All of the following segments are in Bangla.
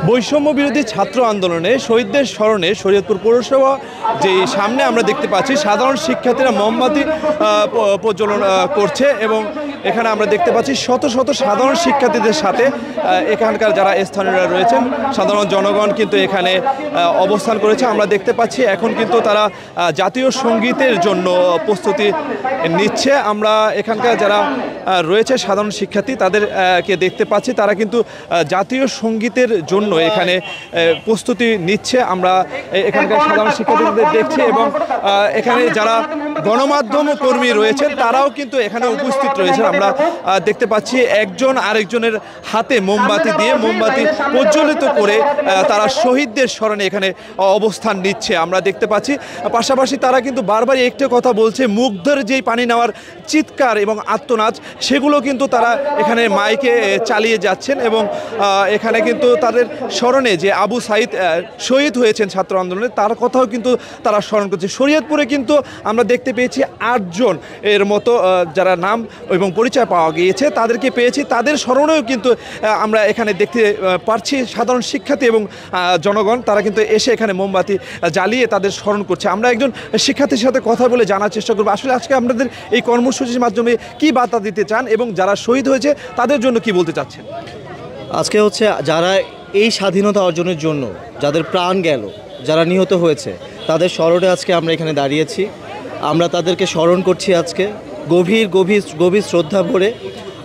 বৈষম্য বিরোধী ছাত্র আন্দোলনে শহীদদের স্মরণে শরীয়তপুর পৌরসভা যে সামনে আমরা দেখতে পাচ্ছি সাধারণ শিক্ষার্থীরা মোমবাতি প্রজ্বলন করছে এবং এখানে আমরা দেখতে পাচ্ছি শত শত সাধারণ শিক্ষার্থীদের সাথে এখানকার যারা স্থানীয়রা রয়েছেন সাধারণ জনগণ কিন্তু এখানে অবস্থান করেছে। আমরা দেখতে পাচ্ছি এখন কিন্তু তারা জাতীয় সঙ্গীতের জন্য প্রস্তুতি নিচ্ছে। আমরা এখানকার যারা রয়েছে সাধারণ শিক্ষার্থী তাদেরকে দেখতে পাচ্ছি তারা কিন্তু জাতীয় সঙ্গীতের জন্য এখানে প্রস্তুতি নিচ্ছে। আমরা এখানকার সাধারণ শিক্ষার্থীদের দেখছি এবং এখানে যারা গণমাধ্যম কর্মী রয়েছেন তারাও কিন্তু এখানে উপস্থিত রয়েছেন। আমরা দেখতে পাচ্ছি একজন আরেকজনের হাতে মোমবাতি দিয়ে মোমবাতি প্রজ্বলিত করে তারা শহীদদের স্মরণে এখানে অবস্থান নিচ্ছে আমরা দেখতে পাচ্ছি। পাশাপাশি তারা কিন্তু বারবারই একটি কথা বলছে, মুগ্ধের যেই পানি নেওয়ার চিৎকার এবং আত্মনাদ সেগুলো কিন্তু তারা এখানে মাইকে চালিয়ে যাচ্ছেন এবং এখানে কিন্তু তাদের স্মরণে যে আবু সাইদ শহীদ হয়েছেন ছাত্র আন্দোলনে তার কথাও কিন্তু তারা স্মরণ করছে। শরীয়তপুরে কিন্তু আমরা দেখতে পেয়েছি 8 জন এর মতো যারা নাম এবং পরিচয় পাওয়া গিয়েছে তাদেরকে পেয়েছি, তাদের স্মরণেও কিন্তু আমরা এখানে দেখতে পারছি সাধারণ শিক্ষার্থী এবং জনগণ তারা কিন্তু এসে এখানে মোমবাতি জ্বালিয়ে তাদের স্মরণ করছে। আমরা একজন শিক্ষার্থীর সাথে কথা বলে জানার চেষ্টা করবো আসলে আজকে আপনাদের এই কর্মসূচির মাধ্যমে কি বার্তা দিতে চান এবং যারা শহীদ হয়েছে তাদের জন্য কি বলতে চাচ্ছেন? আজকে হচ্ছে যারা এই স্বাধীনতা অর্জনের জন্য যাদের প্রাণ গেল, যারা নিহত হয়েছে তাদের স্মরণে আজকে আমরা এখানে দাঁড়িয়েছি। আমরা তাদেরকে স্মরণ করছি আজকে গভীর গভীর গভীর শ্রদ্ধা ভরে।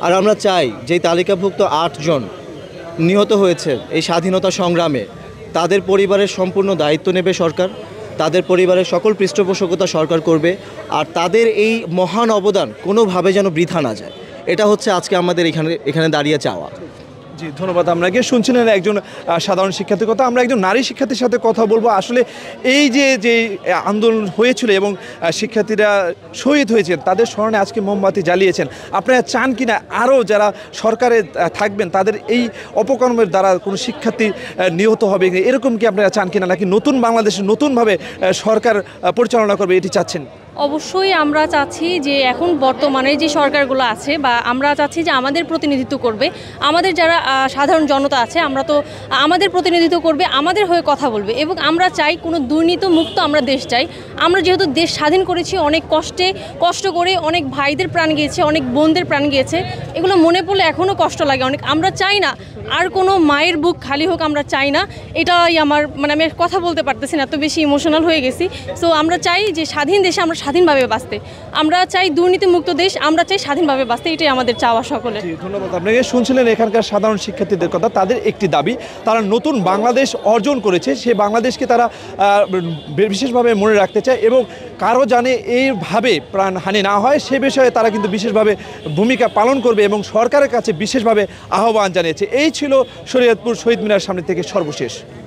আর আমরা চাই যে তালিকাভুক্ত 8 জন নিহত হয়েছে এই স্বাধীনতা সংগ্রামে তাদের পরিবারের সম্পূর্ণ দায়িত্ব নেবে সরকার, তাদের পরিবারের সকল পৃষ্ঠপোষকতা সরকার করবে আর তাদের এই মহান অবদান কোনোভাবে যেন বৃথা না যায়। এটা হচ্ছে আজকে আমাদের এখানে দাঁড়িয়ে চাওয়া। জি ধন্যবাদ। আপনাকে শুনছিলেন একজন সাধারণ শিক্ষার্থীর কথা। আমরা একজন নারী শিক্ষার্থীর সাথে কথা বলবো। আসলে এই যে আন্দোলন হয়েছিল এবং শিক্ষার্থীরা শহীদ হয়েছেন তাদের স্মরণে আজকে মোমবাতি জ্বালিয়েছেন, আপনারা চান কিনা আরও যারা সরকারে থাকবেন তাদের এই অপকর্মের দ্বারা কোনো শিক্ষার্থী নিহত হবে এরকম কি আপনারা চান কিনা, নাকি নতুন বাংলাদেশে নতুনভাবে সরকার পরিচালনা করবে এটি চাচ্ছেন? অবশ্যই আমরা চাচ্ছি যে এখন বর্তমানে যে সরকারগুলো আছে বা আমরা চাচ্ছি যে আমাদের প্রতিনিধিত্ব করবে, আমাদের যারা সাধারণ জনতা আছে আমরা তো আমাদের প্রতিনিধিত্ব করবে, আমাদের হয়ে কথা বলবে এবং আমরা চাই কোনো দুর্নীতিমুক্ত আমরা দেশ চাই। আমরা যেহেতু দেশ স্বাধীন করেছি অনেক কষ্ট করে, অনেক ভাইদের প্রাণ গিয়েছে, অনেক বোনদের প্রাণ গিয়েছে, এগুলো মনে পড়লে এখনও কষ্ট লাগে অনেক। আমরা চাই না আর কোনো মায়ের বুক খালি হোক, আমরা চাই না। এটাই আমার আমি কথা বলতে পারতেছি না, এত বেশি ইমোশনাল হয়ে গেছি। সো আমরা চাই যে স্বাধীন দেশে আমরা স্বাধীনভাবে বাঁচতে, আমরা চাই দুর্নীতিমুক্ত দেশ, আমরা চাই স্বাধীনভাবে বাঁচতে, এটাই আমাদের চাওয়া সকলের। ধন্যবাদ আপনাকে। শুনছিলেন এখানকার সাধারণ শিক্ষার্থীদের কথা। তাদের একটি দাবি, তারা নতুন বাংলাদেশ অর্জন করেছে, সেই বাংলাদেশকে তারা বিশেষভাবে মনে রাখতে চায় এবং কারো জানে এইভাবে প্রাণহানি না হয় সে বিষয়ে তারা কিন্তু বিশেষভাবে ভূমিকা পালন করবে এবং সরকারের কাছে বিশেষভাবে আহ্বান জানিয়েছে। এই ছিল শরীয়তপুর শহীদ মিনার সামনে থেকে সর্বশেষ।